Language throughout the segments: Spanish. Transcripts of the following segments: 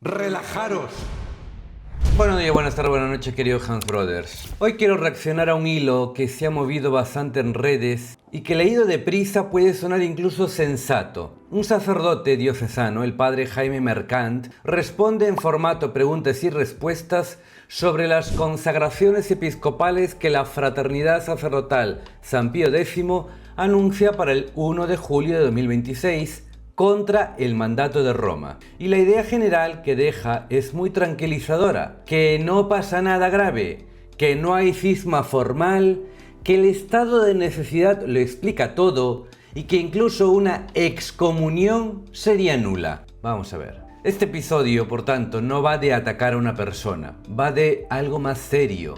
Relajaros. Buenos días, buenas tardes, buenas noches, queridos Hans Brothers. Hoy quiero reaccionar a un hilo que se ha movido bastante en redes y que leído deprisa puede sonar incluso sensato. Un sacerdote diocesano, el padre Jaime Mercant, responde en formato preguntas y respuestas sobre las consagraciones episcopales que la Fraternidad Sacerdotal San Pío X anuncia para el 1 de julio de 2026, contra el mandato de Roma. Y la idea general que deja es muy tranquilizadora, que no pasa nada grave, que no hay cisma formal, que el estado de necesidad lo explica todo y que incluso una excomunión sería nula. Vamos a ver. Este episodio, por tanto, no va de atacar a una persona, va de algo más serio.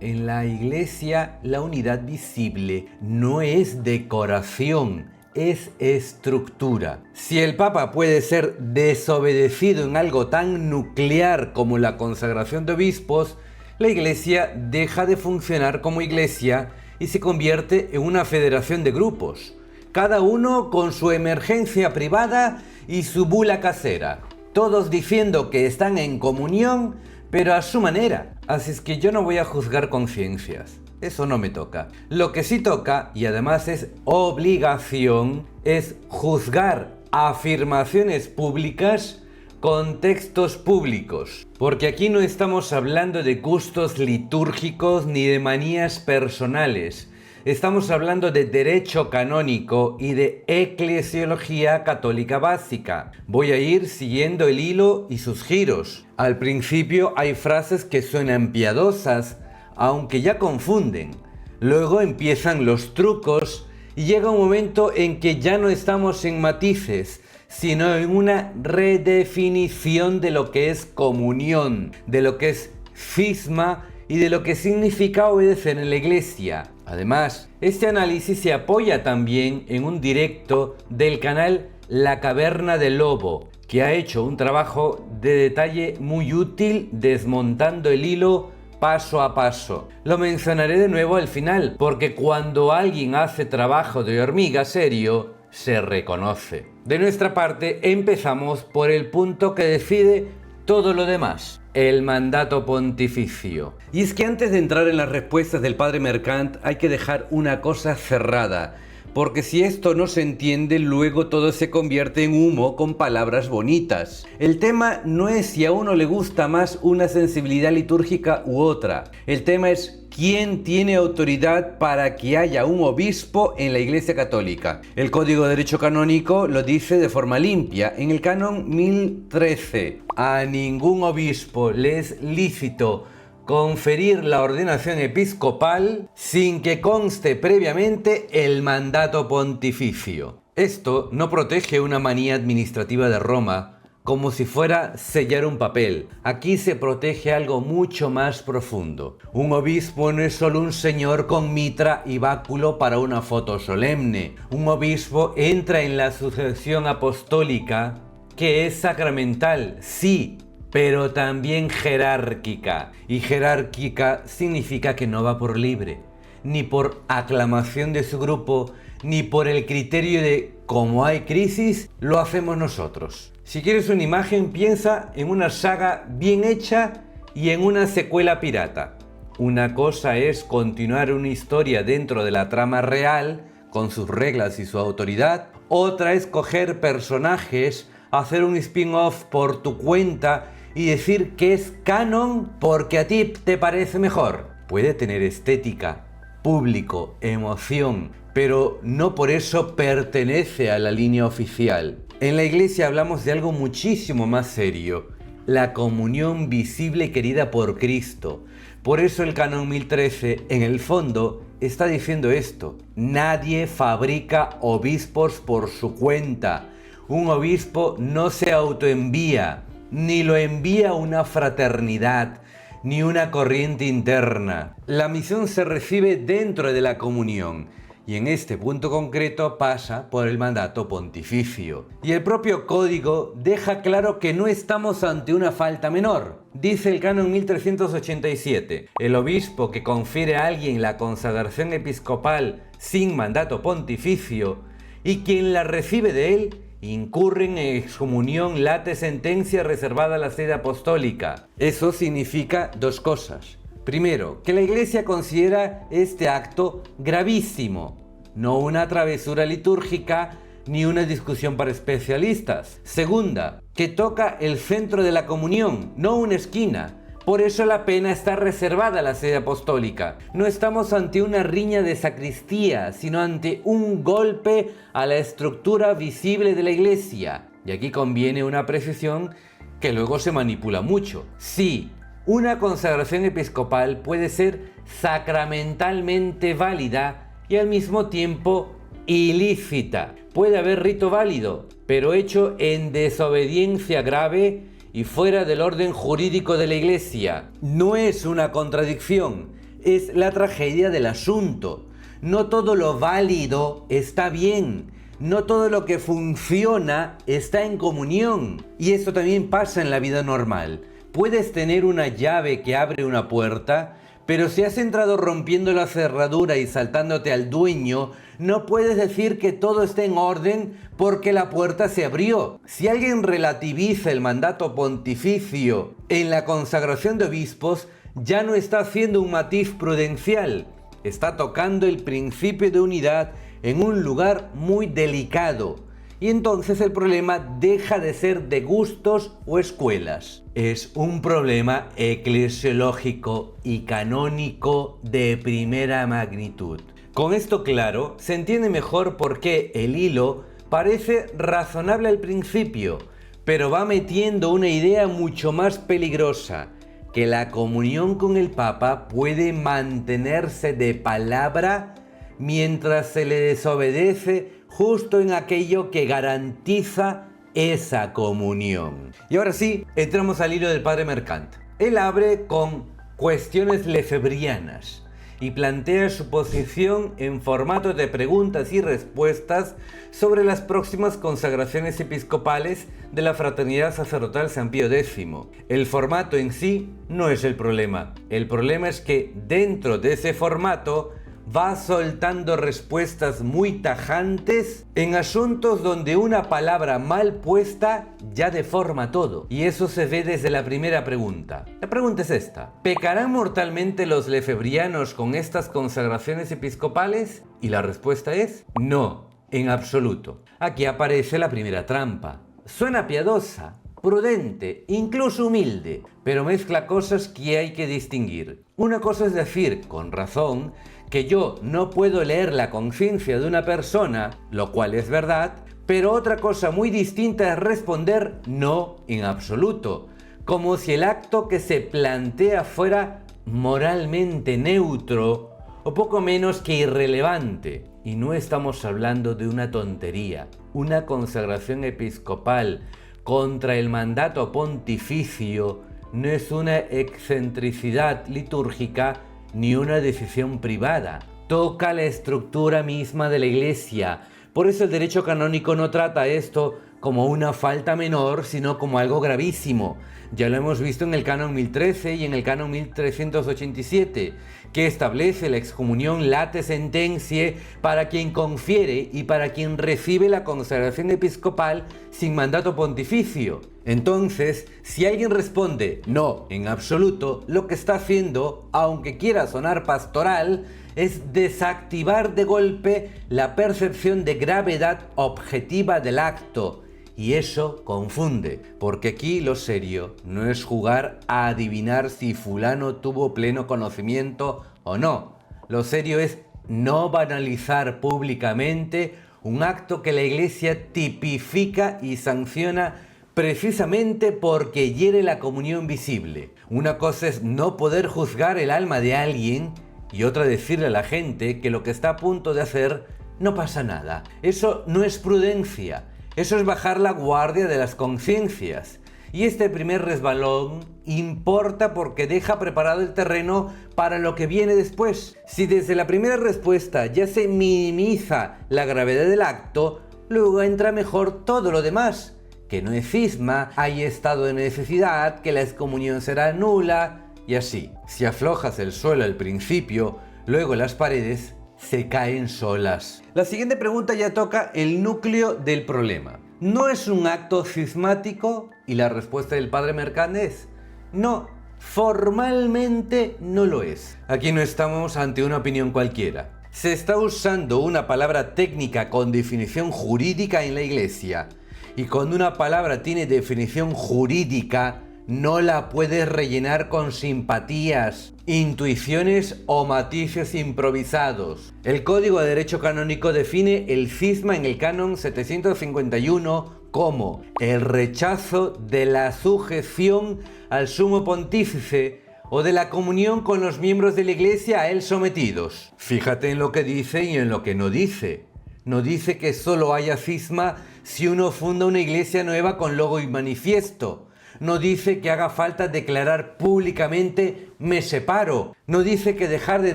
En la Iglesia, la unidad visible no es decoración, es estructura. Si el Papa puede ser desobedecido en algo tan nuclear como la consagración de obispos, la Iglesia deja de funcionar como Iglesia y se convierte en una federación de grupos, cada uno con su emergencia privada y su bula casera, todos diciendo que están en comunión, pero a su manera. Así es que yo no voy a juzgar conciencias. Eso no me toca. Lo que sí toca, y además es obligación, es juzgar afirmaciones públicas con textos públicos. Porque aquí no estamos hablando de gustos litúrgicos ni de manías personales. Estamos hablando de derecho canónico y de eclesiología católica básica. Voy a ir siguiendo el hilo y sus giros. Al principio hay frases que suenan piadosas, aunque ya confunden. Luego empiezan los trucos y llega un momento en que ya no estamos en matices, sino en una redefinición de lo que es comunión, de lo que es cisma y de lo que significa obedecer en la Iglesia. Además, este análisis se apoya también en un directo del canal La Caverna del Lobo, que ha hecho un trabajo de detalle muy útil desmontando el hilo paso a paso. Lo mencionaré de nuevo al final, porque cuando alguien hace trabajo de hormiga serio, se reconoce. De nuestra parte, empezamos por el punto que decide todo lo demás: el mandato pontificio. Y es que antes de entrar en las respuestas del padre Mercant hay que dejar una cosa cerrada, porque si esto no se entiende, luego todo se convierte en humo con palabras bonitas. El tema no es si a uno le gusta más una sensibilidad litúrgica u otra. El tema es quién tiene autoridad para que haya un obispo en la Iglesia Católica. El Código de Derecho Canónico lo dice de forma limpia. En el Canon 1013, a ningún obispo le es lícito conferir la ordenación episcopal sin que conste previamente el mandato pontificio. Esto no protege una manía administrativa de Roma como si fuera sellar un papel. Aquí se protege algo mucho más profundo. Un obispo no es solo un señor con mitra y báculo para una foto solemne. Un obispo entra en la sucesión apostólica, que es sacramental, sí, pero también jerárquica. Y jerárquica significa que no va por libre, ni por aclamación de su grupo, ni por el criterio de como hay crisis, lo hacemos nosotros. Si quieres una imagen, piensa en una saga bien hecha y en una secuela pirata. Una cosa es continuar una historia dentro de la trama real, con sus reglas y su autoridad. Otra es coger personajes, hacer un spin-off por tu cuenta y decir que es canon porque a ti te parece mejor. Puede tener estética, público, emoción, pero no por eso pertenece a la línea oficial. En la Iglesia hablamos de algo muchísimo más serio: la comunión visible querida por Cristo. Por eso el Canon 1013, en el fondo, está diciendo esto: nadie fabrica obispos por su cuenta. Un obispo no se autoenvía, ni lo envía una fraternidad, ni una corriente interna. La misión se recibe dentro de la comunión, y en este punto concreto pasa por el mandato pontificio. Y el propio código deja claro que no estamos ante una falta menor. Dice el Canon 1387, el obispo que confiere a alguien la consagración episcopal sin mandato pontificio y quien la recibe de él incurren en excomunión late sentencia reservada a la sede apostólica. Eso significa dos cosas. Primero, que la Iglesia considera este acto gravísimo, no una travesura litúrgica ni una discusión para especialistas. Segunda, que toca el centro de la comunión, no una esquina. Por eso la pena está reservada a la sede apostólica. No estamos ante una riña de sacristía, sino ante un golpe a la estructura visible de la Iglesia. Y aquí conviene una precisión que luego se manipula mucho. Sí, una consagración episcopal puede ser sacramentalmente válida y al mismo tiempo ilícita. Puede haber rito válido, pero hecho en desobediencia grave y fuera del orden jurídico de la Iglesia. No es una contradicción, es la tragedia del asunto. No todo lo válido está bien, no todo lo que funciona está en comunión. Y esto también pasa en la vida normal. Puedes tener una llave que abre una puerta, pero si has entrado rompiendo la cerradura y saltándote al dueño, no puedes decir que todo está en orden porque la puerta se abrió. Si alguien relativiza el mandato pontificio en la consagración de obispos, ya no está haciendo un matiz prudencial, está tocando el principio de unidad en un lugar muy delicado. Y entonces el problema deja de ser de gustos o escuelas. Es un problema eclesiológico y canónico de primera magnitud. Con esto claro, se entiende mejor por qué el hilo parece razonable al principio, pero va metiendo una idea mucho más peligrosa, que la comunión con el Papa puede mantenerse de palabra mientras se le desobedece justo en aquello que garantiza esa comunión. Y ahora sí, entramos al hilo del padre Mercant. Él abre con cuestiones lefebrianas y plantea su posición en formato de preguntas y respuestas sobre las próximas consagraciones episcopales de la Fraternidad Sacerdotal San Pío X. El formato en sí no es el problema. El problema es que dentro de ese formato va soltando respuestas muy tajantes en asuntos donde una palabra mal puesta ya deforma todo. Y eso se ve desde la primera pregunta. La pregunta es esta: ¿pecarán mortalmente los lefebrianos con estas consagraciones episcopales? Y la respuesta es no, en absoluto. Aquí aparece la primera trampa. Suena piadosa, prudente, incluso humilde, pero mezcla cosas que hay que distinguir. Una cosa es decir, con razón, que yo no puedo leer la conciencia de una persona, lo cual es verdad, pero otra cosa muy distinta es responder no en absoluto, como si el acto que se plantea fuera moralmente neutro o poco menos que irrelevante. Y no estamos hablando de una tontería. Una consagración episcopal contra el mandato pontificio no es una excentricidad litúrgica ni una decisión privada. Toca la estructura misma de la Iglesia. Por eso el derecho canónico no trata esto como una falta menor, sino como algo gravísimo. Ya lo hemos visto en el canon 1013 y en el canon 1387, que establece la excomunión late sententiae para quien confiere y para quien recibe la consagración episcopal sin mandato pontificio. Entonces, si alguien responde no en absoluto, lo que está haciendo, aunque quiera sonar pastoral, es desactivar de golpe la percepción de gravedad objetiva del acto. Y eso confunde, porque aquí lo serio no es jugar a adivinar si fulano tuvo pleno conocimiento o no. Lo serio es no banalizar públicamente un acto que la Iglesia tipifica y sanciona precisamente porque hiere la comunión visible. Una cosa es no poder juzgar el alma de alguien y otra decirle a la gente que lo que está a punto de hacer no pasa nada. Eso no es prudencia. Eso es bajar la guardia de las conciencias. Y este primer resbalón importa porque deja preparado el terreno para lo que viene después. Si desde la primera respuesta ya se minimiza la gravedad del acto, luego entra mejor todo lo demás. Que no es cisma, hay estado de necesidad, que la excomunión será nula y así. Si aflojas el suelo al principio, luego las paredes se caen solas. La siguiente pregunta ya toca el núcleo del problema. ¿No es un acto cismático? Y la respuesta del padre Mercán es: no, formalmente no lo es. Aquí no estamos ante una opinión cualquiera. Se está usando una palabra técnica con definición jurídica en la Iglesia. Y cuando una palabra tiene definición jurídica, no la puedes rellenar con simpatías, intuiciones o matices improvisados. El Código de Derecho Canónico define el cisma en el canon 751 como el rechazo de la sujeción al sumo pontífice o de la comunión con los miembros de la Iglesia a él sometidos. Fíjate en lo que dice y en lo que no dice. No dice que solo haya cisma si uno funda una iglesia nueva con logo y manifiesto. No dice que haga falta declarar públicamente "me separo". No dice que dejar de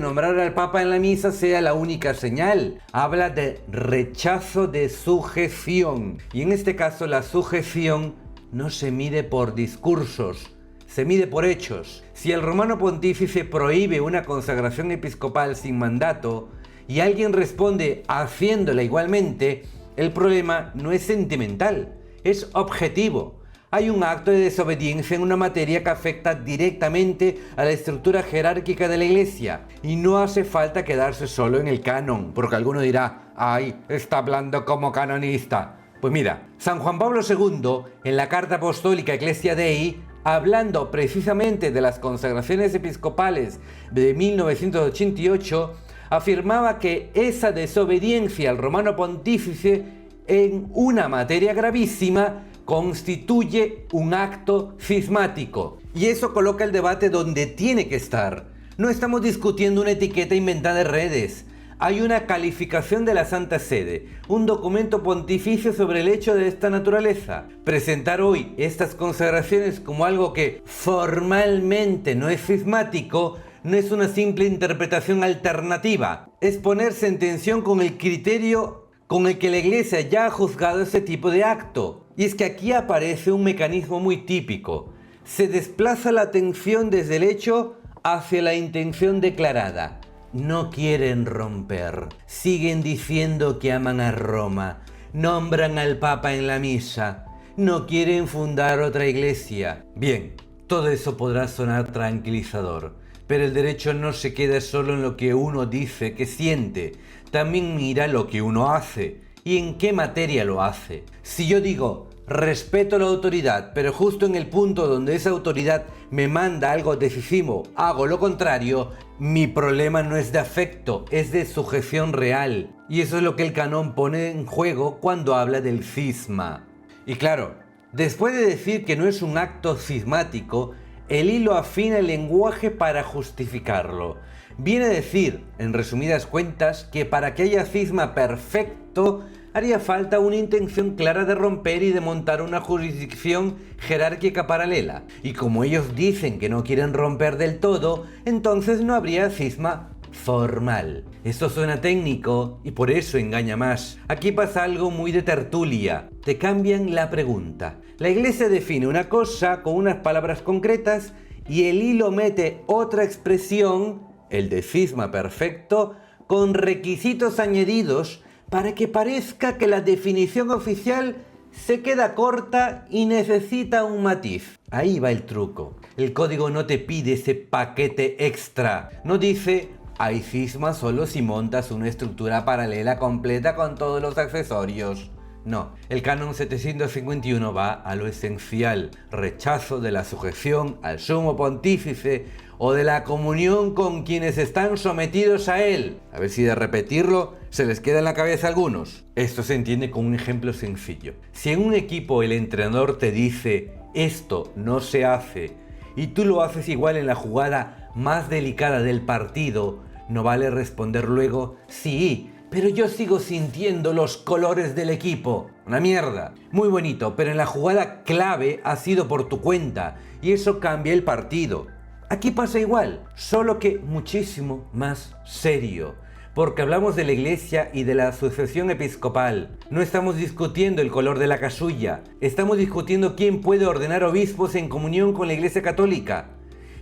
nombrar al Papa en la misa sea la única señal. Habla de rechazo de sujeción. Y en este caso la sujeción no se mide por discursos, se mide por hechos. Si el romano pontífice prohíbe una consagración episcopal sin mandato y alguien responde haciéndola igualmente, el problema no es sentimental, es objetivo. Hay un acto de desobediencia en una materia que afecta directamente a la estructura jerárquica de la Iglesia. Y no hace falta quedarse solo en el canon, porque alguno dirá: ¡ay, está hablando como canonista! Pues mira, San Juan Pablo II, en la Carta Apostólica Ecclesia Dei, hablando precisamente de las consagraciones episcopales de 1988, afirmaba que esa desobediencia al romano pontífice en una materia gravísima constituye un acto cismático. Y eso coloca el debate donde tiene que estar. No estamos discutiendo una etiqueta inventada en redes. Hay una calificación de la Santa Sede, un documento pontificio sobre el hecho de esta naturaleza. Presentar hoy estas consagraciones como algo que formalmente no es cismático no es una simple interpretación alternativa, es ponerse en tensión con el criterio con el que la Iglesia ya ha juzgado ese tipo de acto. Y es que aquí aparece un mecanismo muy típico. Se desplaza la atención desde el hecho hacia la intención declarada. No quieren romper, siguen diciendo que aman a Roma, nombran al Papa en la misa, no quieren fundar otra iglesia. Bien, todo eso podrá sonar tranquilizador, pero el derecho no se queda solo en lo que uno dice que siente, también mira lo que uno hace y en qué materia lo hace. Si yo digo: respeto la autoridad, pero justo en el punto donde esa autoridad me manda algo decisivo, hago lo contrario, mi problema no es de afecto, es de sujeción real. Y eso es lo que el canon pone en juego cuando habla del cisma. Y claro, después de decir que no es un acto cismático, el hilo afina el lenguaje para justificarlo. Viene a decir, en resumidas cuentas, que para que haya cisma perfecto, haría falta una intención clara de romper y de montar una jurisdicción jerárquica paralela. Y como ellos dicen que no quieren romper del todo, entonces no habría cisma formal. Esto suena técnico y por eso engaña más. Aquí pasa algo muy de tertulia. Te cambian la pregunta. La Iglesia define una cosa con unas palabras concretas y el hilo mete otra expresión, el de cisma perfecto, con requisitos añadidos para que parezca que la definición oficial se queda corta y necesita un matiz. Ahí va el truco. El código no te pide ese paquete extra. No dice: hay cisma solo si montas una estructura paralela completa con todos los accesorios. No, el canon 751 va a lo esencial: rechazo de la sujeción al sumo pontífice o de la comunión con quienes están sometidos a él. A ver si de repetirlo se les queda en la cabeza a algunos. Esto se entiende con un ejemplo sencillo. Si en un equipo el entrenador te dice: esto no se hace, y tú lo haces igual en la jugada más delicada del partido, no vale responder luego: sí, pero yo sigo sintiendo los colores del equipo. Una mierda. Muy bonito, pero en la jugada clave ha sido por tu cuenta y eso cambia el partido. Aquí pasa igual, solo que muchísimo más serio, porque hablamos de la Iglesia y de la sucesión episcopal. No estamos discutiendo el color de la casulla, estamos discutiendo quién puede ordenar obispos en comunión con la Iglesia Católica.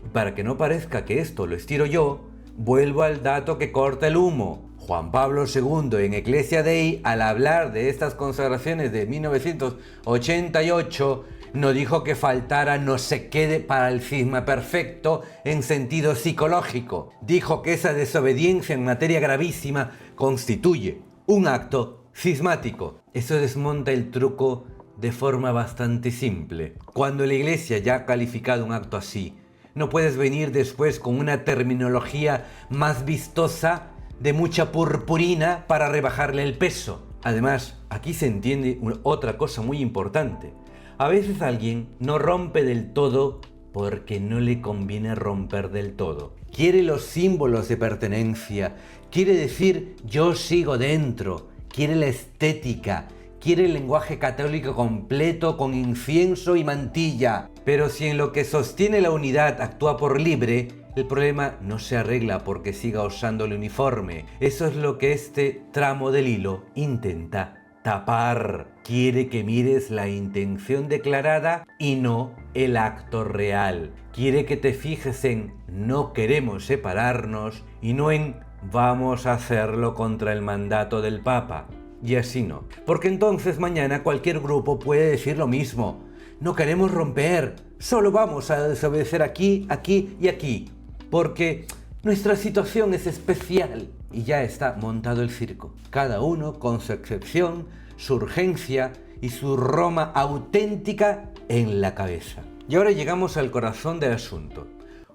Y para que no parezca que esto lo estiro yo, vuelvo al dato que corta el humo. Juan Pablo II en Ecclesia Dei, al hablar de estas consagraciones de 1988, no dijo que faltara no sé qué para el cisma perfecto en sentido psicológico. Dijo que esa desobediencia en materia gravísima constituye un acto cismático. Eso desmonta el truco de forma bastante simple. Cuando la Iglesia ya ha calificado un acto así, no puedes venir después con una terminología más vistosa de mucha purpurina para rebajarle el peso. Además, aquí se entiende otra cosa muy importante. A veces alguien no rompe del todo porque no le conviene romper del todo. Quiere los símbolos de pertenencia, quiere decir yo sigo dentro, quiere la estética, quiere el lenguaje católico completo con incienso y mantilla. Pero si en lo que sostiene la unidad actúa por libre, el problema no se arregla porque siga usando el uniforme. Eso es lo que este tramo del hilo intenta tapar. Quiere que mires la intención declarada y no el acto real. Quiere que te fijes en no queremos separarnos y no en vamos a hacerlo contra el mandato del Papa. Y así no. Porque entonces mañana cualquier grupo puede decir lo mismo. No queremos romper, solo vamos a desobedecer aquí, aquí y aquí. Porque nuestra situación es especial. Y ya está montado el circo. Cada uno con su excepción, su urgencia y su Roma auténtica en la cabeza. Y ahora llegamos al corazón del asunto.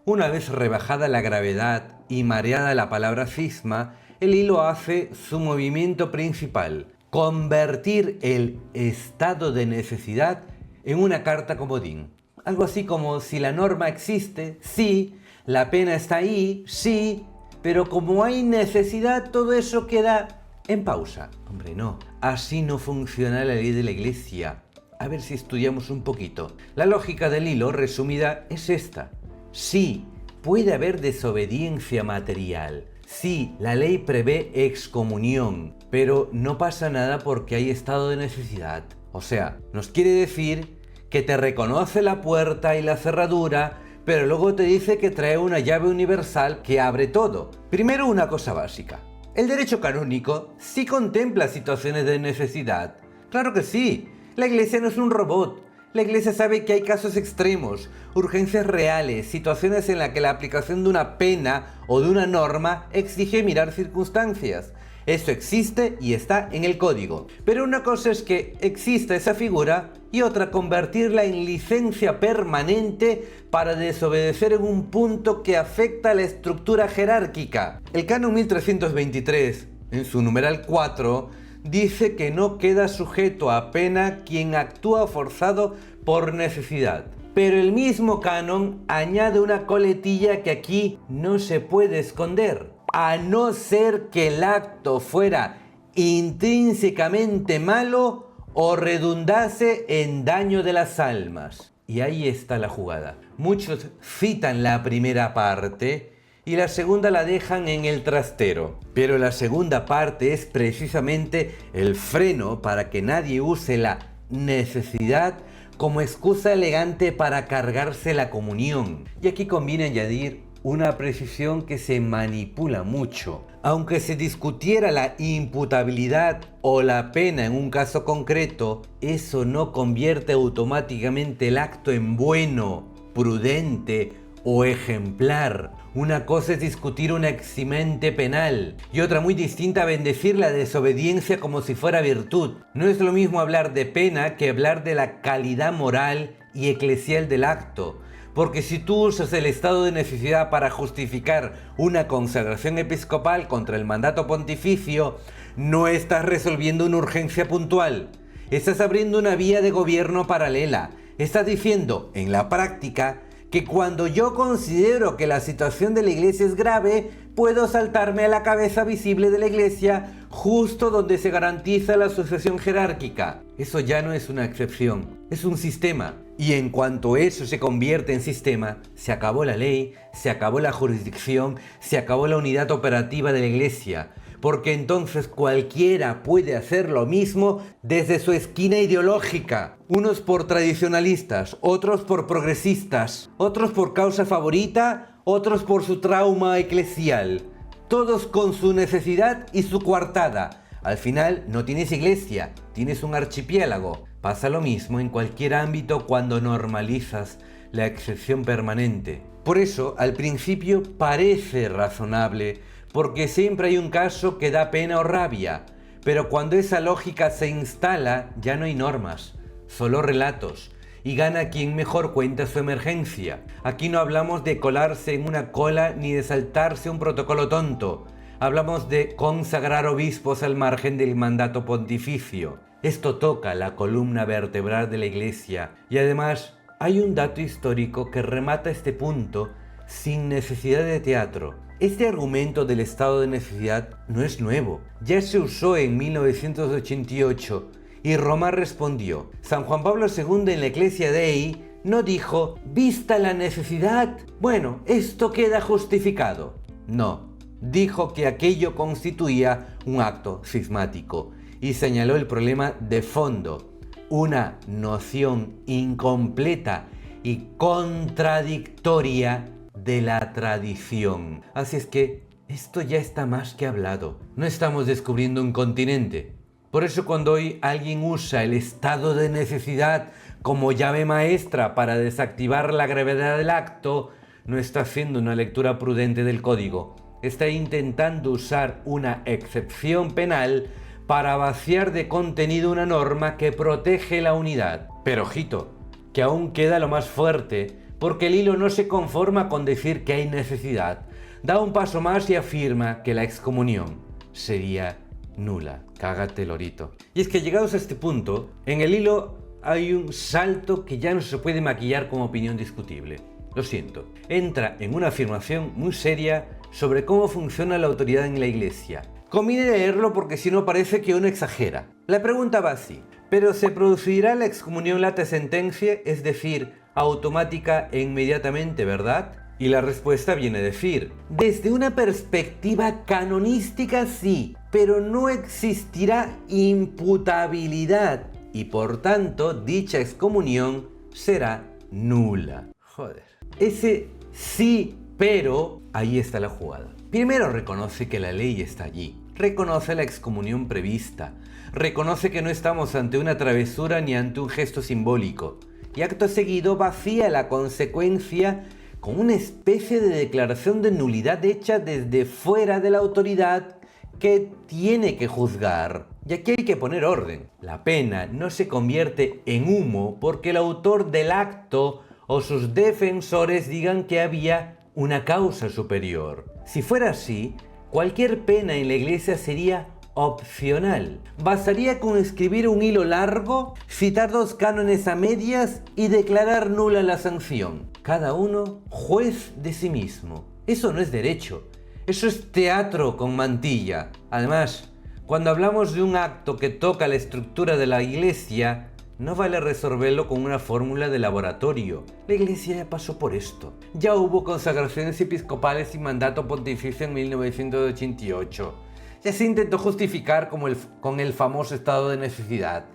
Una vez rebajada la gravedad y mareada la palabra cisma, el hilo hace su movimiento principal: convertir el estado de necesidad en una carta comodín. Algo así como si la norma existe, sí, la pena está ahí, sí, pero como hay necesidad, todo eso queda en pausa. Hombre, no. Así no funciona la ley de la Iglesia. A ver si estudiamos un poquito. La lógica del hilo resumida es esta. Sí, puede haber desobediencia material. Sí, la ley prevé excomunión, pero no pasa nada porque hay estado de necesidad. O sea, nos quiere decir que te reconoce la puerta y la cerradura, pero luego te dice que trae una llave universal que abre todo. Primero, una cosa básica. El derecho canónico sí contempla situaciones de necesidad. Claro que sí. La Iglesia no es un robot. La Iglesia sabe que hay casos extremos, urgencias reales, situaciones en las que la aplicación de una pena o de una norma exige mirar circunstancias. Eso existe y está en el código. Pero una cosa es que exista esa figura y otra convertirla en licencia permanente para desobedecer en un punto que afecta a la estructura jerárquica. El Canon 1323, en su numeral 4, dice que no queda sujeto a pena quien actúa forzado por necesidad. Pero el mismo canon añade una coletilla que aquí no se puede esconder. A no ser que el acto fuera intrínsecamente malo o redundase en daño de las almas. Y ahí está la jugada. Muchos citan la primera parte y la segunda la dejan en el trastero. Pero la segunda parte es precisamente el freno para que nadie use la necesidad como excusa elegante para cargarse la comunión. Y aquí conviene añadir una precisión que se manipula mucho. Aunque se discutiera la imputabilidad o la pena en un caso concreto, eso no convierte automáticamente el acto en bueno, prudente o ejemplar. Una cosa es discutir una eximente penal y otra muy distinta bendecir la desobediencia como si fuera virtud. No es lo mismo hablar de pena que hablar de la calidad moral y eclesial del acto. Porque si tú usas el estado de necesidad para justificar una consagración episcopal contra el mandato pontificio, no estás resolviendo una urgencia puntual. Estás abriendo una vía de gobierno paralela. Estás diciendo, en la práctica, que cuando yo considero que la situación de la Iglesia es grave, puedo saltarme a la cabeza visible de la Iglesia justo donde se garantiza la sucesión jerárquica. Eso ya no es una excepción, es un sistema. Y en cuanto eso se convierte en sistema, se acabó la ley, se acabó la jurisdicción, se acabó la unidad operativa de la Iglesia. Porque entonces cualquiera puede hacer lo mismo desde su esquina ideológica. Unos por tradicionalistas, otros por progresistas, otros por causa favorita, otros por su trauma eclesial. todos con su necesidad y su coartada. Al final no tienes iglesia, tienes un archipiélago. Pasa lo mismo en cualquier ámbito cuando normalizas la excepción permanente. Por eso, al principio parece razonable, porque siempre hay un caso que da pena o rabia. Pero cuando esa lógica se instala, ya no hay normas, solo relatos, y gana quien mejor cuenta su emergencia. Aquí no hablamos de colarse en una cola ni de saltarse un protocolo tonto. Hablamos de consagrar obispos al margen del mandato pontificio. Esto toca la columna vertebral de la Iglesia, y además hay un dato histórico que remata este punto sin necesidad de teatro. Este argumento del estado de necesidad no es nuevo, ya se usó en 1988 y Roma respondió. San Juan Pablo II en la Ecclesia Dei no dijo, vista la necesidad, bueno, esto queda justificado. No, dijo que aquello constituía un acto cismático y señaló el problema de fondo, una noción incompleta y contradictoria de la tradición. Así es que esto ya está más que hablado. No estamos descubriendo un continente. Por eso cuando hoy alguien usa el estado de necesidad como llave maestra para desactivar la gravedad del acto, no está haciendo una lectura prudente del código. Está intentando usar una excepción penal para vaciar de contenido una norma que protege la unidad. Pero ojito, que aún queda lo más fuerte, porque el hilo no se conforma con decir que hay necesidad. Da un paso más y afirma que la excomunión sería nula. Cágate, lorito. Y es que llegados a este punto, en el hilo hay un salto que ya no se puede maquillar como opinión discutible. Lo siento. Entra en una afirmación muy seria sobre cómo funciona la autoridad en la Iglesia. Conviene leerlo porque si no parece que uno exagera. La pregunta va así. ¿Pero se producirá la excomunión late sentencia, es decir, automática e inmediatamente, verdad? Y la respuesta viene a decir, desde una perspectiva canonística sí, pero no existirá imputabilidad y por tanto dicha excomunión será nula. Joder. Ese sí, pero ahí está la jugada. Primero reconoce que la ley está allí. Reconoce la excomunión prevista. Reconoce que no estamos ante una travesura ni ante un gesto simbólico. Y acto seguido vacía la consecuencia con una especie de declaración de nulidad hecha desde fuera de la autoridad que tiene que juzgar. Y aquí hay que poner orden. La pena no se convierte en humo porque el autor del acto o sus defensores digan que había una causa superior. Si fuera así, cualquier pena en la Iglesia sería opcional. Bastaría con escribir un hilo largo, citar 2 cánones a medias y declarar nula la sanción. Cada uno juez de sí mismo. Eso no es derecho. Eso es teatro con mantilla. Además, cuando hablamos de un acto que toca la estructura de la Iglesia, no vale resolverlo con una fórmula de laboratorio. La Iglesia ya pasó por esto. Ya hubo consagraciones episcopales y mandato pontificio en 1988. Ya se intentó justificar con el famoso estado de necesidad.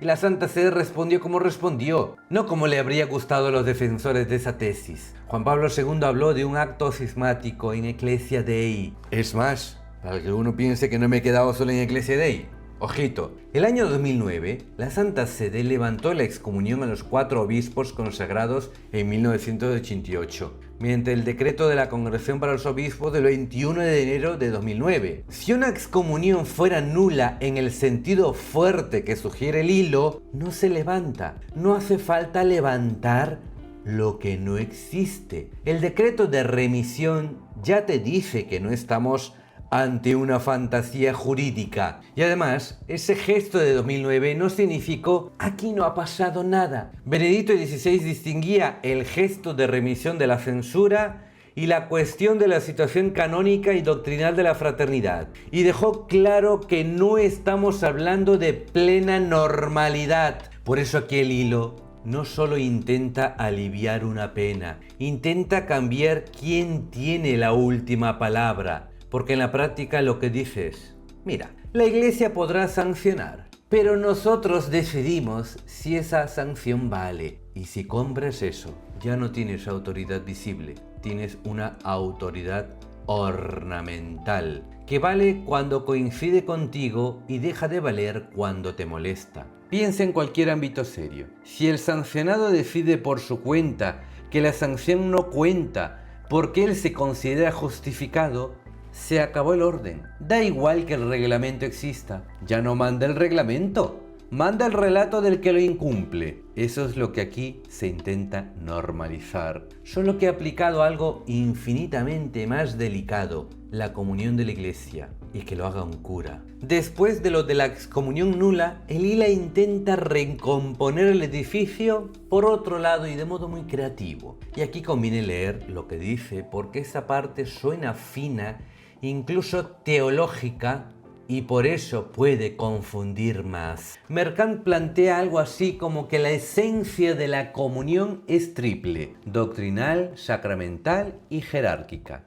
Y la Santa Sede respondió como respondió, no como le habría gustado a los defensores de esa tesis. Juan Pablo II habló de un acto cismático en Ecclesia Dei. Es más, para que uno piense que no me he quedado solo en Ecclesia Dei. Ojito, el año 2009, la Santa Sede levantó la excomunión a los 4 obispos consagrados en 1988, mediante el decreto de la Congregación para los Obispos del 21 de enero de 2009. Si una excomunión fuera nula en el sentido fuerte que sugiere el hilo, no se levanta. No hace falta levantar lo que no existe. El decreto de remisión ya te dice que no estamos ante una fantasía jurídica. Y además, ese gesto de 2009 no significó aquí no ha pasado nada. Benedicto XVI distinguía el gesto de remisión de la censura y la cuestión de la situación canónica y doctrinal de la fraternidad. Y dejó claro que no estamos hablando de plena normalidad. Por eso aquí el hilo no solo intenta aliviar una pena, intenta cambiar quién tiene la última palabra. Porque en la práctica lo que dice es, mira, la Iglesia podrá sancionar, pero nosotros decidimos si esa sanción vale. Y si compras eso, ya no tienes autoridad visible, tienes una autoridad ornamental, que vale cuando coincide contigo y deja de valer cuando te molesta. Piensa en cualquier ámbito serio. Si el sancionado decide por su cuenta que la sanción no cuenta porque él se considera justificado, se acabó el orden. Da igual que el reglamento exista. Ya no manda el reglamento, manda el relato del que lo incumple. Eso es lo que aquí se intenta normalizar. Solo que he aplicado algo infinitamente más delicado, la comunión de la iglesia, y que lo haga un cura. Después de lo de la excomunión nula, el ILA intenta recomponer el edificio por otro lado y de modo muy creativo. Y aquí conviene leer lo que dice porque esa parte suena fina, incluso teológica, y por eso puede confundir más. Mercant plantea algo así como que la esencia de la comunión es triple: doctrinal, sacramental y jerárquica.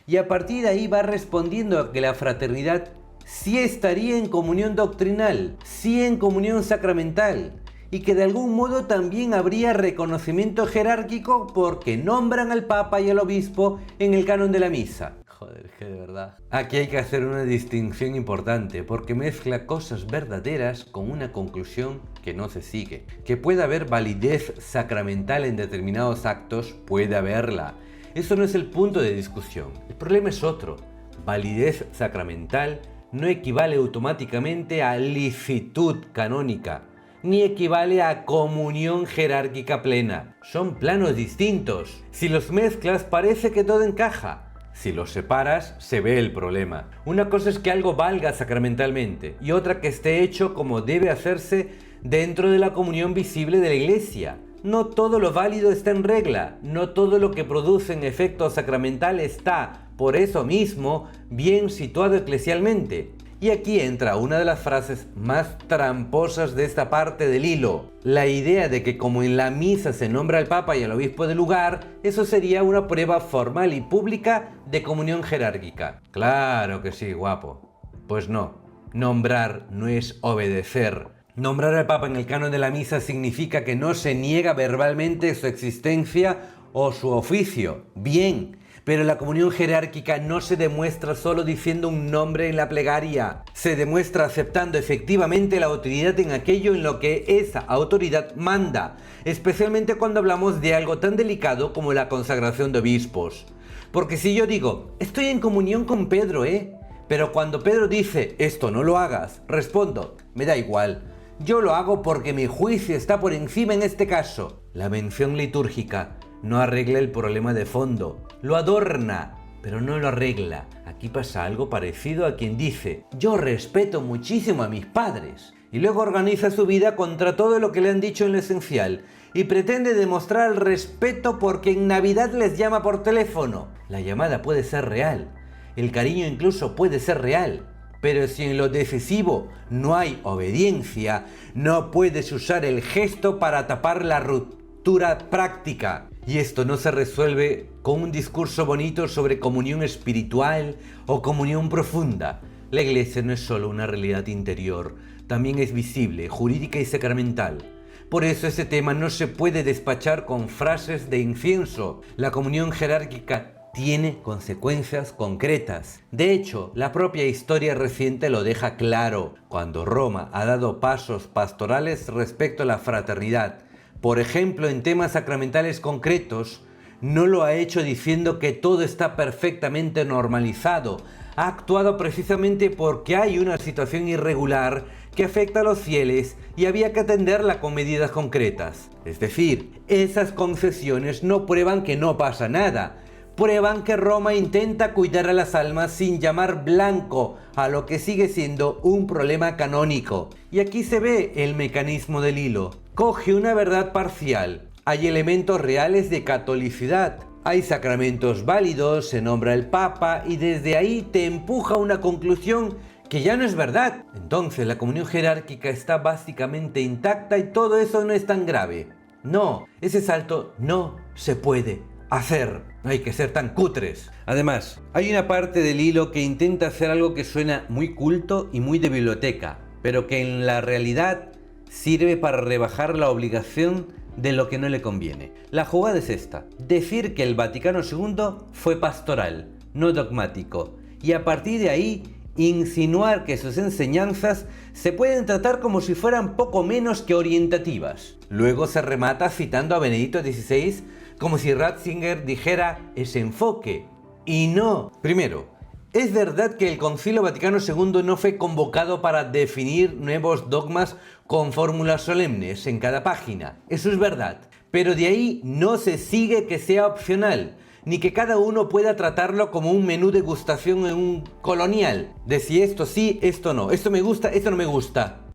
Y a partir de ahí va respondiendo a que la fraternidad sí estaría en comunión doctrinal, sí en comunión sacramental, y que de algún modo también habría reconocimiento jerárquico porque nombran al Papa y al Obispo en el canon de la misa. Joder, que de verdad. Aquí hay que hacer una distinción importante porque mezcla cosas verdaderas con una conclusión que no se sigue. Que pueda haber validez sacramental en determinados actos, puede haberla. Eso no es el punto de discusión. El problema es otro. Validez sacramental no equivale automáticamente a licitud canónica, ni equivale a comunión jerárquica plena. Son planos distintos. Si los mezclas parece que todo encaja. Si los separas, se ve el problema. Una cosa es que algo valga sacramentalmente y otra que esté hecho como debe hacerse dentro de la comunión visible de la iglesia. No todo lo válido está en regla, no todo lo que produce un efecto sacramental está, por eso mismo, bien situado eclesialmente. Y aquí entra una de las frases más tramposas de esta parte del hilo. La idea de que como en la misa se nombra al Papa y al obispo del lugar, eso sería una prueba formal y pública de comunión jerárquica. Claro que sí, guapo. Pues no, nombrar no es obedecer. Nombrar al Papa en el canon de la misa significa que no se niega verbalmente su existencia o su oficio. Bien. Pero la comunión jerárquica no se demuestra solo diciendo un nombre en la plegaria. Se demuestra aceptando efectivamente la autoridad en aquello en lo que esa autoridad manda, especialmente cuando hablamos de algo tan delicado como la consagración de obispos. Porque si yo digo, estoy en comunión con Pedro, pero cuando Pedro dice, esto no lo hagas, respondo, me da igual. Yo lo hago porque mi juicio está por encima en este caso. La mención litúrgica no arregla el problema de fondo, lo adorna, pero no lo arregla. Aquí pasa algo parecido a quien dice, yo respeto muchísimo a mis padres, y luego organiza su vida contra todo lo que le han dicho en lo esencial, y pretende demostrar el respeto porque en Navidad les llama por teléfono. La llamada puede ser real, el cariño incluso puede ser real, pero si en lo decisivo no hay obediencia, no puedes usar el gesto para tapar la ruptura práctica. Y esto no se resuelve con un discurso bonito sobre comunión espiritual o comunión profunda. La iglesia no es solo una realidad interior, también es visible, jurídica y sacramental. Por eso ese tema no se puede despachar con frases de incienso. La comunión jerárquica tiene consecuencias concretas. De hecho, la propia historia reciente lo deja claro, cuando Roma ha dado pasos pastorales respecto a la fraternidad. Por ejemplo, en temas sacramentales concretos, no lo ha hecho diciendo que todo está perfectamente normalizado. Ha actuado precisamente porque hay una situación irregular que afecta a los fieles y había que atenderla con medidas concretas. Es decir, esas concesiones no prueban que no pasa nada. Prueban que Roma intenta cuidar a las almas sin llamar blanco a lo que sigue siendo un problema canónico. Y aquí se ve el mecanismo del hilo. Coge una verdad parcial. Hay elementos reales de catolicidad. Hay sacramentos válidos, se nombra el Papa y desde ahí te empuja a una conclusión que ya no es verdad. Entonces la comunión jerárquica está básicamente intacta y todo eso no es tan grave. No, ese salto no se puede hacer. No hay que ser tan cutres. Además, hay una parte del hilo que intenta hacer algo que suena muy culto y muy de biblioteca, pero que en la realidad sirve para rebajar la obligación de lo que no le conviene. La jugada es esta: decir que el Vaticano II fue pastoral, no dogmático, y a partir de ahí insinuar que sus enseñanzas se pueden tratar como si fueran poco menos que orientativas. Luego se remata citando a Benedicto XVI como si Ratzinger dijera ese enfoque. Y no. Primero, es verdad que el Concilio Vaticano II no fue convocado para definir nuevos dogmas con fórmulas solemnes en cada página. Eso es verdad. Pero de ahí no se sigue que sea opcional, ni que cada uno pueda tratarlo como un menú de degustación en un colonial. De si esto sí, esto no. Esto me gusta, esto no me gusta.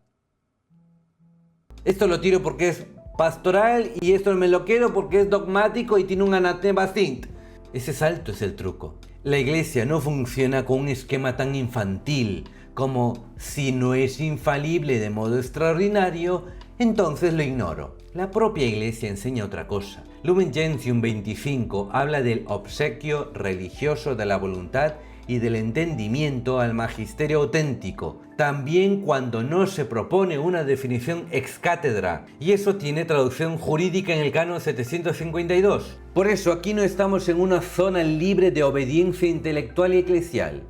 Esto lo tiro porque es pastoral y esto me lo quedo porque es dogmático y tiene un anatema sint. Ese salto es el truco. La Iglesia no funciona con un esquema tan infantil como si no es infalible de modo extraordinario, entonces lo ignoro. La propia Iglesia enseña otra cosa. Lumen Gentium 25 habla del obsequio religioso de la voluntad y del entendimiento al magisterio auténtico, también cuando no se propone una definición ex cátedra, y eso tiene traducción jurídica en el canon 752. Por eso aquí no estamos en una zona libre de obediencia intelectual y eclesial.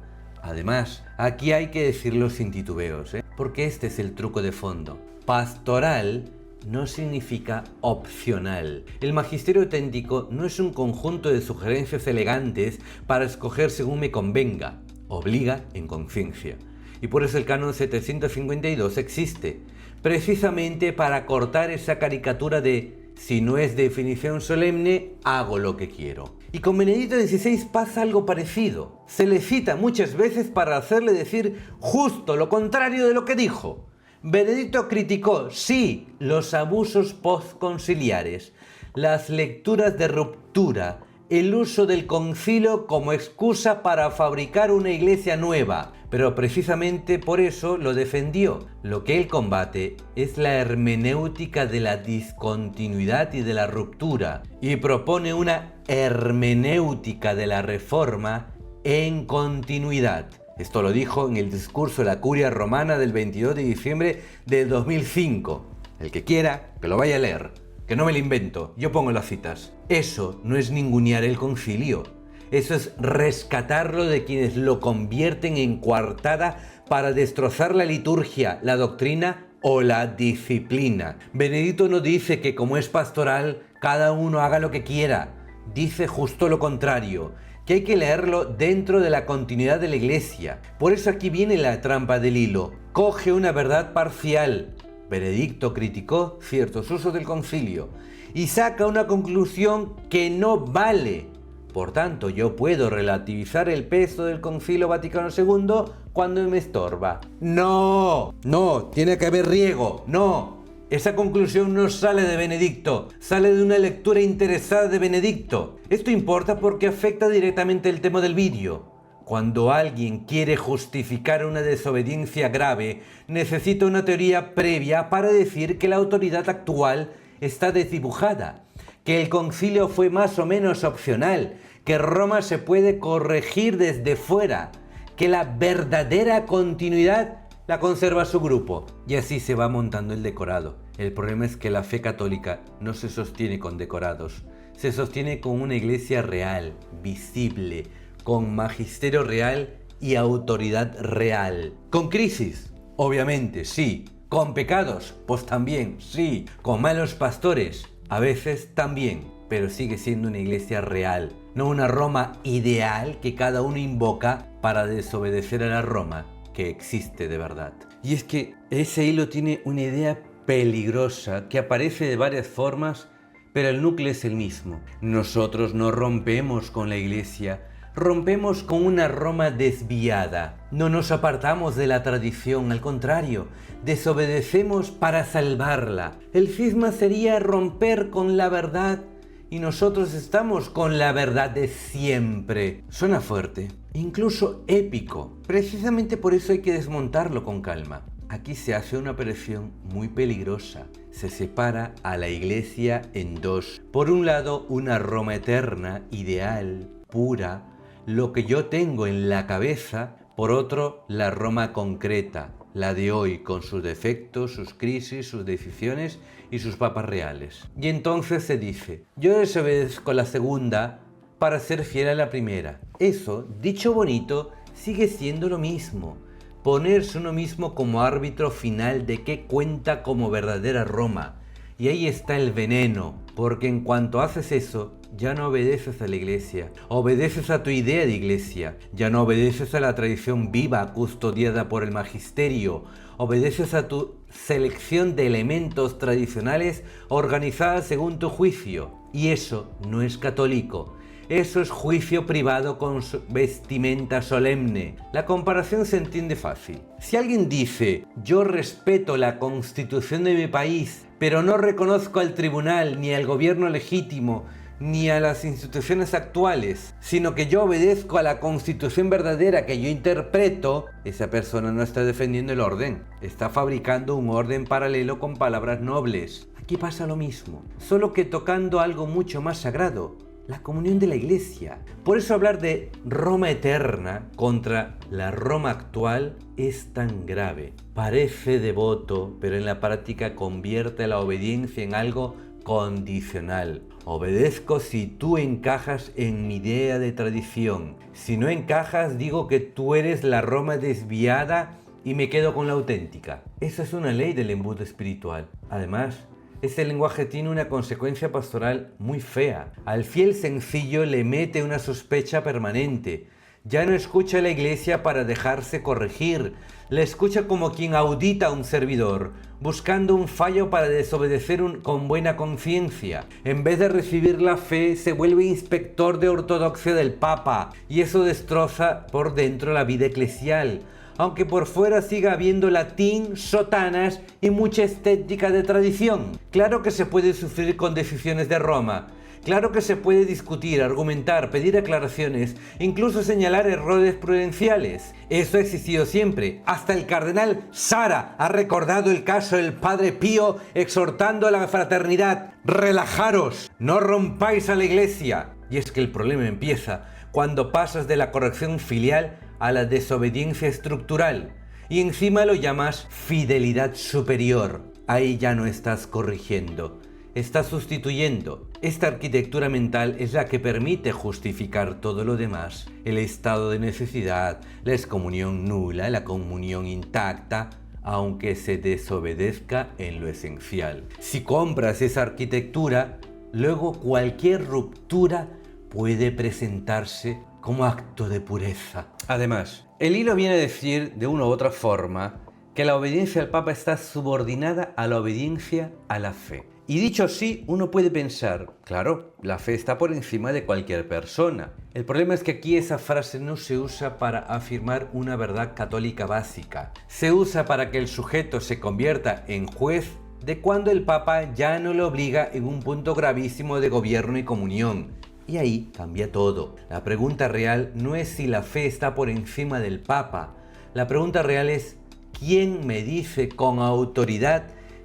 Además, aquí hay que decirlo sin titubeos, porque este es el truco de fondo. Pastoral no significa opcional. El magisterio auténtico no es un conjunto de sugerencias elegantes para escoger según me convenga. Obliga en conciencia. Y por eso el canon 752 existe, precisamente para cortar esa caricatura de si no es definición solemne, hago lo que quiero. Y con Benedicto XVI pasa algo parecido. Se le cita muchas veces para hacerle decir justo lo contrario de lo que dijo. Benedicto criticó, sí, los abusos postconciliares, las lecturas de ruptura, el uso del concilio como excusa para fabricar una iglesia nueva, pero precisamente por eso lo defendió. Lo que él combate es la hermenéutica de la discontinuidad y de la ruptura, y propone una hermenéutica de la reforma en continuidad. Esto lo dijo en el discurso de la Curia Romana del 22 de diciembre del 2005. El que quiera, que lo vaya a leer, que no me lo invento, yo pongo las citas. Eso no es ningunear el concilio, eso es rescatarlo de quienes lo convierten en coartada para destrozar la liturgia, la doctrina o la disciplina. Benedicto no dice que como es pastoral, cada uno haga lo que quiera, dice justo lo contrario, que hay que leerlo dentro de la continuidad de la Iglesia. Por eso aquí viene la trampa del hilo. Coge una verdad parcial. Benedicto criticó ciertos usos del concilio y saca una conclusión que no vale. Por tanto, yo puedo relativizar el peso del Concilio Vaticano II cuando me estorba. ¡No! ¡No! Tiene que haber riego. ¡No! Esa conclusión no sale de Benedicto, sale de una lectura interesada de Benedicto. Esto importa porque afecta directamente el tema del vídeo. Cuando alguien quiere justificar una desobediencia grave, necesita una teoría previa para decir que la autoridad actual está desdibujada, que el concilio fue más o menos opcional, que Roma se puede corregir desde fuera, que la verdadera continuidad la conserva su grupo, y así se va montando el decorado. El problema es que la fe católica no se sostiene con decorados, se sostiene con una iglesia real, visible, con magisterio real y autoridad real. Con crisis, obviamente, sí. Con pecados, pues también, sí. Con malos pastores, a veces también, pero sigue siendo una iglesia real, no una Roma ideal que cada uno invoca para desobedecer a la Roma que existe de verdad. Y es que ese hilo tiene una idea peligrosa que aparece de varias formas, pero el núcleo es el mismo. Nosotros no rompemos con la Iglesia, rompemos con una Roma desviada. No nos apartamos de la tradición, al contrario, desobedecemos para salvarla. El cisma sería romper con la verdad y nosotros estamos con la verdad de siempre. Suena fuerte, incluso épico. Precisamente por eso hay que desmontarlo con calma. Aquí se hace una operación muy peligrosa. Se separa a la Iglesia en dos. Por un lado, una Roma eterna, ideal, pura, lo que yo tengo en la cabeza. Por otro, la Roma concreta, la de hoy, con sus defectos, sus crisis, sus decisiones y sus papas reales. Y entonces se dice, yo desobedezco la segunda para ser fiel a la primera. Eso, dicho bonito, sigue siendo lo mismo. Ponerse uno mismo como árbitro final de qué cuenta como verdadera Roma. Y ahí está el veneno, porque en cuanto haces eso, ya no obedeces a la iglesia, obedeces a tu idea de iglesia, ya no obedeces a la tradición viva custodiada por el magisterio, obedeces a tu selección de elementos tradicionales organizadas según tu juicio. Y eso no es católico. Eso es juicio privado con vestimenta solemne. La comparación se entiende fácil. Si alguien dice, yo respeto la constitución de mi país, pero no reconozco al tribunal, ni al gobierno legítimo, ni a las instituciones actuales, sino que yo obedezco a la constitución verdadera que yo interpreto, esa persona no está defendiendo el orden, está fabricando un orden paralelo con palabras nobles. Aquí pasa lo mismo, solo que tocando algo mucho más sagrado. La comunión de la iglesia. Por eso hablar de Roma eterna contra la Roma actual es tan grave. Parece devoto, pero en la práctica convierte la obediencia en algo condicional. Obedezco si tú encajas en mi idea de tradición. Si no encajas, digo que tú eres la Roma desviada y me quedo con la auténtica. Esa es una ley del embudo espiritual. Además, este lenguaje tiene una consecuencia pastoral muy fea. Al fiel sencillo le mete una sospecha permanente. Ya no escucha a la iglesia para dejarse corregir. La escucha como quien audita a un servidor, buscando un fallo para desobedecer con buena conciencia. En vez de recibir la fe, se vuelve inspector de ortodoxia del Papa. Y eso destroza por dentro la vida eclesial. Aunque por fuera siga habiendo latín, sotanas y mucha estética de tradición. Claro que se puede sufrir con decisiones de Roma. Claro que se puede discutir, argumentar, pedir aclaraciones, incluso señalar errores prudenciales. Eso ha existido siempre. Hasta el cardenal Sara ha recordado el caso del Padre Pío exhortando a la fraternidad. ¡Relajaros! ¡No rompáis a la iglesia! Y es que el problema empieza cuando pasas de la corrección filial a la desobediencia estructural y encima lo llamas fidelidad superior. Ahí ya no estás corrigiendo, estás sustituyendo. Esta arquitectura mental es la que permite justificar todo lo demás: el estado de necesidad, la excomunión nula, la comunión intacta, aunque se desobedezca en lo esencial. Si compras esa arquitectura, luego cualquier ruptura puede presentarse como acto de pureza. Además, el hilo viene a decir de una u otra forma que la obediencia al Papa está subordinada a la obediencia a la fe. Y dicho así, uno puede pensar, claro, la fe está por encima de cualquier persona. El problema es que aquí esa frase no se usa para afirmar una verdad católica básica. Se usa para que el sujeto se convierta en juez de cuando el Papa ya no le obliga en un punto gravísimo de gobierno y comunión. Y ahí cambia todo. La pregunta real no es si la fe está por encima del Papa. La pregunta real es, ¿quién me dice con autoridad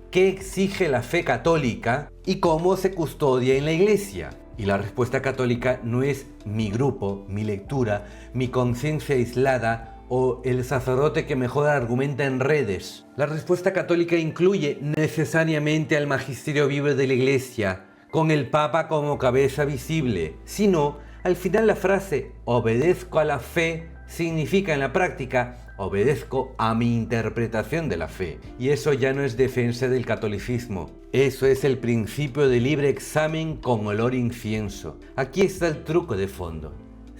qué exige la fe católica y cómo se custodia en la iglesia? Y la respuesta católica no es mi grupo, mi lectura, mi conciencia aislada o el sacerdote que mejor argumenta en redes. La respuesta católica incluye necesariamente al magisterio vivo de la iglesia, con el Papa como cabeza visible. Si no, al final la frase obedezco a la fe significa en la práctica obedezco a mi interpretación de la fe. Y eso ya no es defensa del catolicismo. Eso es el principio de libre examen con olor a incienso. Aquí está el truco de fondo.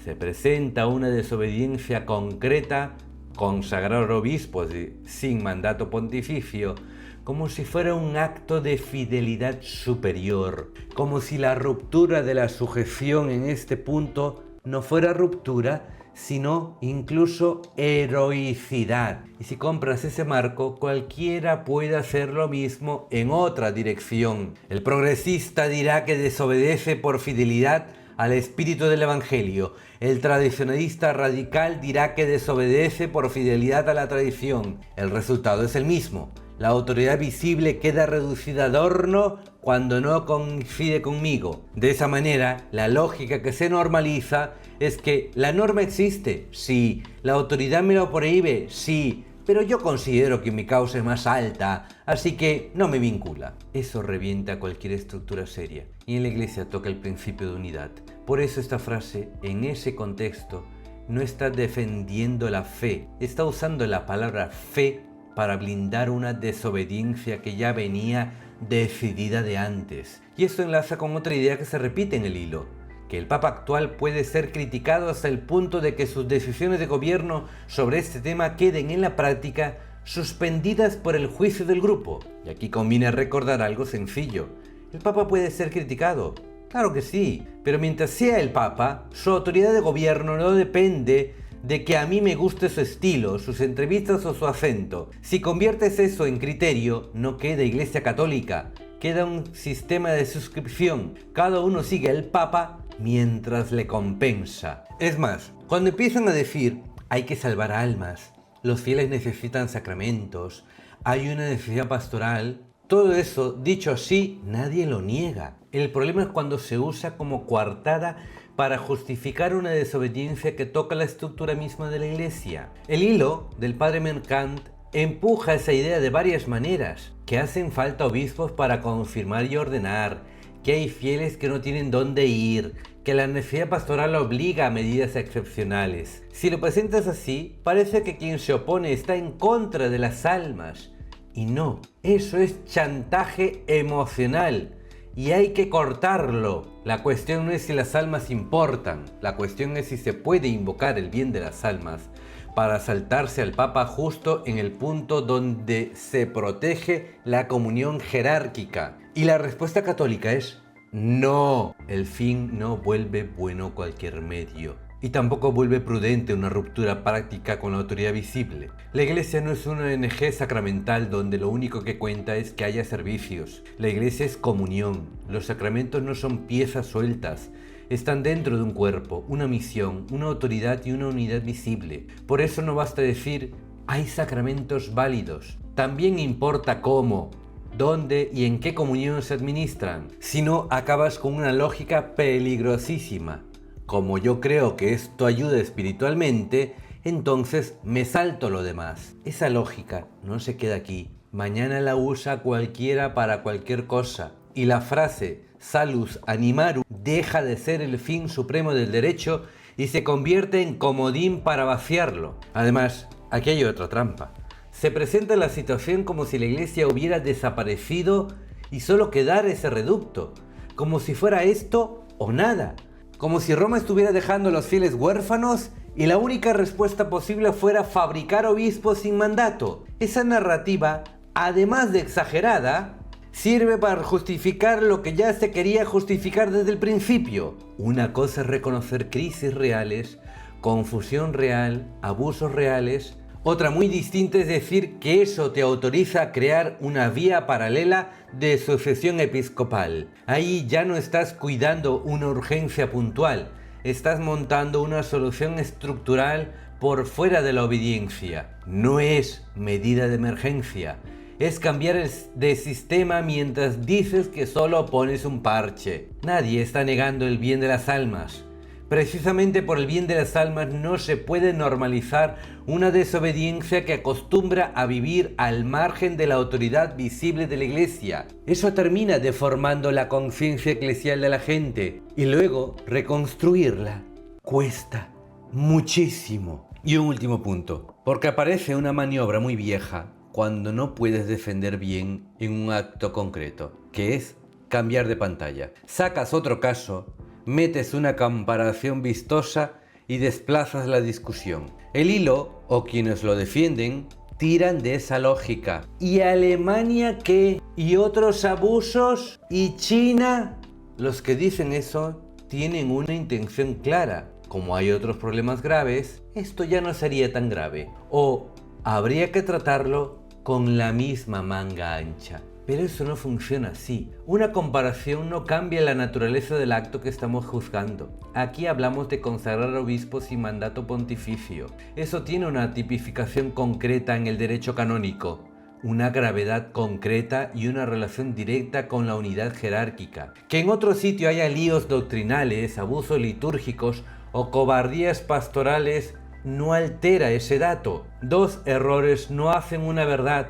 Se presenta una desobediencia concreta, consagrar obispos sin mandato pontificio, como si fuera un acto de fidelidad superior, como si la ruptura de la sujeción en este punto no fuera ruptura, sino incluso heroicidad. Y si compras ese marco, cualquiera puede hacer lo mismo en otra dirección. El progresista dirá que desobedece por fidelidad al espíritu del Evangelio. El tradicionalista radical dirá que desobedece por fidelidad a la tradición. El resultado es el mismo. La autoridad visible queda reducida a adorno cuando no coincide conmigo. De esa manera, la lógica que se normaliza es que la norma existe, sí. La autoridad me lo prohíbe, sí. pero yo considero que mi causa es más alta, así que no me vincula. Eso revienta cualquier estructura seria. Y en la iglesia toca el principio de unidad. Por eso esta frase, en ese contexto, no está defendiendo la fe, está usando la palabra fe para blindar una desobediencia que ya venía decidida de antes. Y esto enlaza con otra idea que se repite en el hilo, que el Papa actual puede ser criticado hasta el punto de que sus decisiones de gobierno sobre este tema queden en la práctica suspendidas por el juicio del grupo. Y aquí conviene recordar algo sencillo: el Papa puede ser criticado, claro que sí, pero mientras sea el Papa, su autoridad de gobierno no depende de que a mí me guste su estilo, sus entrevistas o su acento. Si conviertes eso en criterio, no queda Iglesia Católica, queda un sistema de suscripción. Cada uno sigue al Papa mientras le compensa. Es más, cuando empiezan a decir hay que salvar almas, los fieles necesitan sacramentos, hay una necesidad pastoral, todo eso, dicho así, nadie lo niega. El problema es cuando se usa como coartada para justificar una desobediencia que toca la estructura misma de la Iglesia. El hilo del padre Mercant empuja esa idea de varias maneras: que hacen falta obispos para confirmar y ordenar, que hay fieles que no tienen dónde ir, que la necesidad pastoral obliga a medidas excepcionales. Si lo presentas así, parece que quien se opone está en contra de las almas. Y no, eso es chantaje emocional y hay que cortarlo. La cuestión no es si las almas importan, la cuestión es si se puede invocar el bien de las almas para saltarse al Papa justo en el punto donde se protege la comunión jerárquica. Y la respuesta católica es no. El fin no vuelve bueno cualquier medio. Y tampoco vuelve prudente una ruptura práctica con la autoridad visible. La iglesia no es una ONG sacramental donde lo único que cuenta es que haya servicios. La iglesia es comunión. Los sacramentos no son piezas sueltas. Están dentro de un cuerpo, una misión, una autoridad y una unidad visible. Por eso no basta decir hay sacramentos válidos. También importa cómo, dónde y en qué comunión se administran. Si no, acabas con una lógica peligrosísima. Como yo creo que esto ayuda espiritualmente, entonces me salto lo demás. Esa lógica no se queda aquí. Mañana la usa cualquiera para cualquier cosa. Y la frase salus animarum deja de ser el fin supremo del derecho y se convierte en comodín para vaciarlo. Además, aquí hay otra trampa. Se presenta la situación como si la iglesia hubiera desaparecido y solo quedara ese reducto. Como si fuera esto o nada. Como si Roma estuviera dejando a los fieles huérfanos y la única respuesta posible fuera fabricar obispos sin mandato. Esa narrativa, además de exagerada, sirve para justificar lo que ya se quería justificar desde el principio. Una cosa es reconocer crisis reales, confusión real, abusos reales. Otra muy distinta es decir que eso te autoriza a crear una vía paralela de sucesión episcopal. Ahí ya no estás cuidando una urgencia puntual, estás montando una solución estructural por fuera de la obediencia. No es medida de emergencia, es cambiar de sistema mientras dices que solo pones un parche. Nadie está negando el bien de las almas. Precisamente por el bien de las almas no se puede normalizar una desobediencia que acostumbra a vivir al margen de la autoridad visible de la iglesia. Eso termina deformando la conciencia eclesial de la gente y luego reconstruirla cuesta muchísimo. Y un último punto, porque aparece una maniobra muy vieja cuando no puedes defender bien en un acto concreto, que es cambiar de pantalla. Sacas otro caso, metes una comparación vistosa y desplazas la discusión. El hilo, o quienes lo defienden, tiran de esa lógica. ¿Y Alemania qué? ¿Y otros abusos? ¿Y China? Los que dicen eso tienen una intención clara. Como hay otros problemas graves, esto ya no sería tan grave. O habría que tratarlo con la misma manga ancha. Pero eso no funciona así. Una comparación no cambia la naturaleza del acto que estamos juzgando. Aquí hablamos de consagrar obispos sin mandato pontificio. Eso tiene una tipificación concreta en el derecho canónico, una gravedad concreta y una relación directa con la unidad jerárquica. Que en otro sitio haya líos doctrinales, abusos litúrgicos o cobardías pastorales no altera ese dato. Dos errores no hacen una verdad.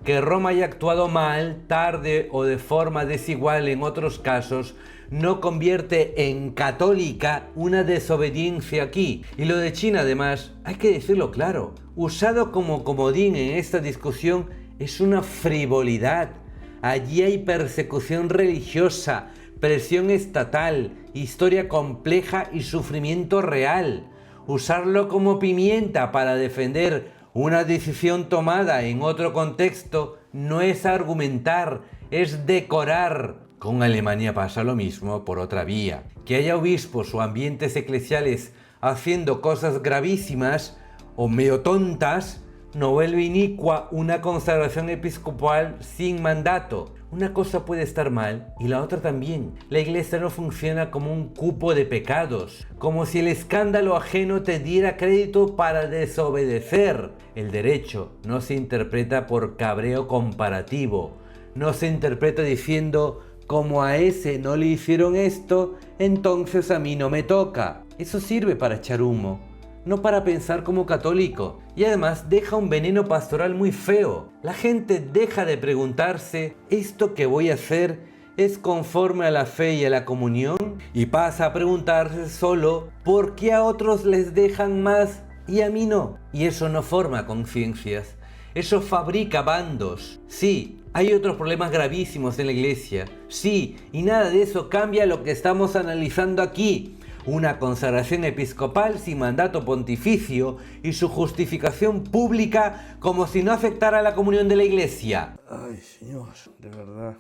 Que Roma haya actuado mal, tarde o de forma desigual en otros casos, no convierte en católica una desobediencia aquí. Y lo de China, además, hay que decirlo claro, usado como comodín en esta discusión es una frivolidad. Allí hay persecución religiosa, presión estatal, historia compleja y sufrimiento real. Usarlo como pimienta para defender una decisión tomada en otro contexto no es argumentar, es decorar. Con Alemania pasa lo mismo por otra vía. Que haya obispos o ambientes eclesiales haciendo cosas gravísimas o medio tontas no vuelve inicua una consagración episcopal sin mandato. Una cosa puede estar mal y la otra también. La iglesia no funciona como un cupo de pecados, como si el escándalo ajeno te diera crédito para desobedecer. El derecho no se interpreta por cabreo comparativo, no se interpreta diciendo como a ese no le hicieron esto, entonces a mí no me toca. Eso sirve para echar humo, no para pensar como católico. Y además deja un veneno pastoral muy feo. La gente deja de preguntarse, ¿esto que voy a hacer es conforme a la fe y a la comunión? Y pasa a preguntarse solo, ¿por qué a otros les dejan más y a mí no? Y eso no forma conciencias, eso fabrica bandos. Sí, hay otros problemas gravísimos en la iglesia. Sí, y nada de eso cambia lo que estamos analizando aquí. Una consagración episcopal sin mandato pontificio y su justificación pública como si no afectara a la comunión de la iglesia. Ay, señor, de verdad.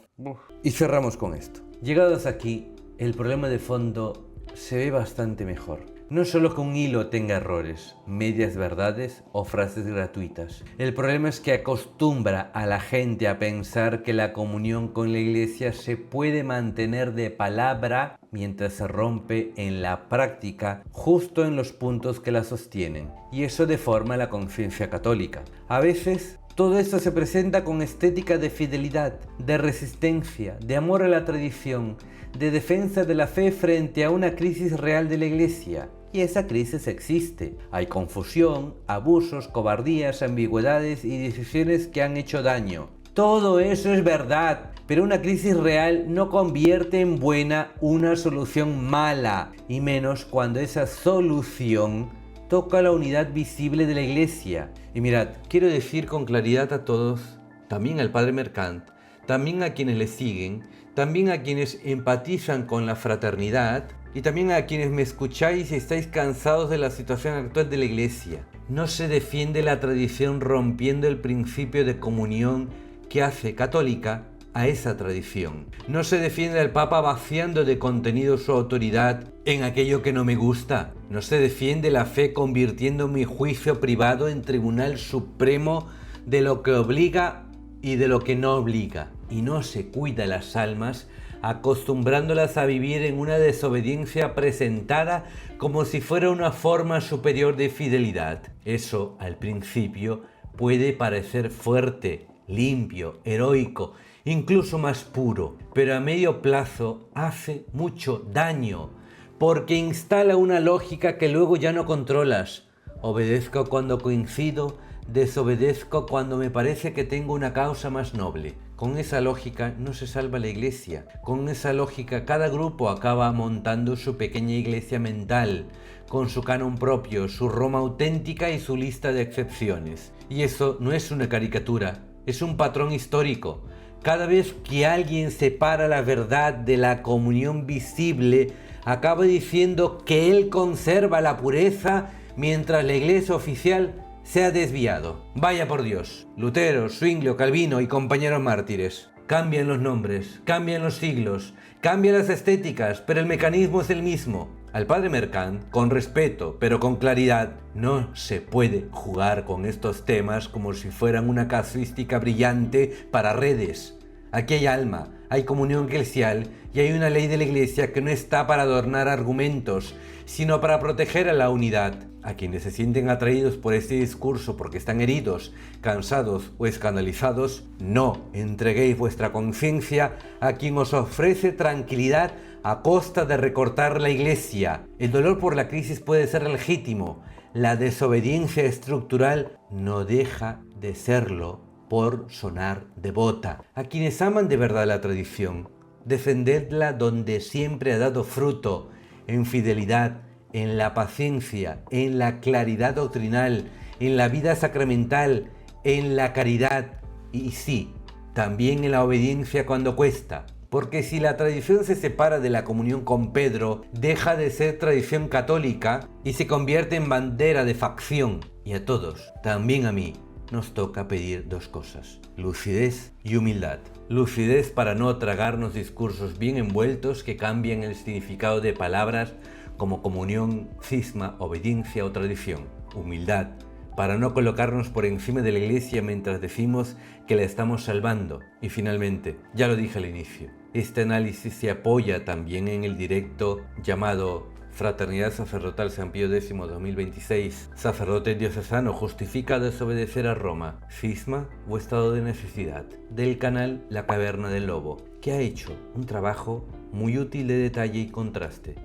Y cerramos con esto. Llegados aquí, el problema de fondo se ve bastante mejor. No solo que un hilo tenga errores, medias verdades o frases gratuitas. El problema es que acostumbra a la gente a pensar que la comunión con la iglesia se puede mantener de palabra mientras se rompe en la práctica justo en los puntos que la sostienen. Y eso deforma la conciencia católica. A veces todo esto se presenta con estética de fidelidad, de resistencia, de amor a la tradición, de defensa de la fe frente a una crisis real de la iglesia. Y esa crisis existe. Hay confusión, abusos, cobardías, ambigüedades y decisiones que han hecho daño. Todo eso es verdad, pero una crisis real no convierte en buena una solución mala, y menos cuando esa solución toca la unidad visible de la iglesia. Y mirad, quiero decir con claridad a todos, también al padre Mercant, también a quienes le siguen, también a quienes empatizan con la fraternidad y también a quienes me escucháis y estáis cansados de la situación actual de la iglesia. No se defiende la tradición rompiendo el principio de comunión que hace católica a esa tradición. No se defiende al Papa vaciando de contenido su autoridad en aquello que no me gusta. No se defiende la fe convirtiendo mi juicio privado en tribunal supremo de lo que obliga y de lo que no obliga. Y no se cuida las almas acostumbrándolas a vivir en una desobediencia presentada como si fuera una forma superior de fidelidad. Eso, al principio, puede parecer fuerte, limpio, heroico, incluso más puro, pero a medio plazo hace mucho daño, porque instala una lógica que luego ya no controlas. Obedezco cuando coincido, desobedezco cuando me parece que tengo una causa más noble. Con esa lógica no se salva la iglesia. Con esa lógica cada grupo acaba montando su pequeña iglesia mental, con su canon propio, su Roma auténtica y su lista de excepciones. Y eso no es una caricatura, es un patrón histórico. Cada vez que alguien separa la verdad de la comunión visible, acaba diciendo que él conserva la pureza mientras la iglesia oficial se ha desviado. Vaya por Dios. Lutero, Zwinglio, Calvino y compañeros mártires. Cambian los nombres, cambian los siglos, cambian las estéticas, pero el mecanismo es el mismo. Al padre Mercant, con respeto, pero con claridad, no se puede jugar con estos temas como si fueran una casuística brillante para redes. Aquí hay alma, hay comunión eclesial y hay una ley de la iglesia que no está para adornar argumentos, sino para proteger a la unidad. A quienes se sienten atraídos por este discurso porque están heridos, cansados o escandalizados, no entreguéis vuestra conciencia a quien os ofrece tranquilidad a costa de recortar la iglesia. El dolor por la crisis puede ser legítimo. La desobediencia estructural no deja de serlo por sonar devota. A quienes aman de verdad la tradición, defendedla donde siempre ha dado fruto, en fidelidad, en la paciencia, en la claridad doctrinal, en la vida sacramental, en la caridad y sí, también en la obediencia cuando cuesta. Porque si la tradición se separa de la comunión con Pedro, deja de ser tradición católica y se convierte en bandera de facción. Y a todos, también a mí, nos toca pedir dos cosas: lucidez y humildad. Lucidez para no tragarnos discursos bien envueltos que cambian el significado de palabras como comunión, cisma, obediencia o tradición. Humildad para no colocarnos por encima de la iglesia mientras decimos que la estamos salvando. Y finalmente, ya lo dije al inicio, este análisis se apoya también en el directo llamado Fraternidad Sacerdotal San Pío X 2026, sacerdote diocesano justifica desobedecer a Roma, cisma o estado de necesidad, del canal La Caverna del Lobo, que ha hecho un trabajo muy útil de detalle y contraste.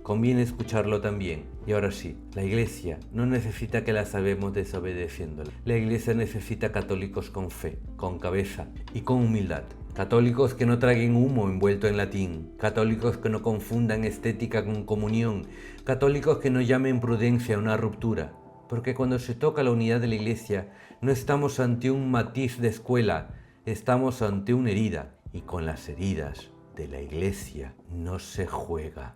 Conviene escucharlo también. Y ahora sí, la iglesia no necesita que la salvemos desobedeciéndola. La iglesia necesita católicos con fe, con cabeza y con humildad. Católicos que no traguen humo envuelto en latín, católicos que no confundan estética con comunión, católicos que no llamen prudencia a una ruptura, porque cuando se toca la unidad de la iglesia no estamos ante un matiz de escuela, estamos ante una herida, y con las heridas de la iglesia no se juega.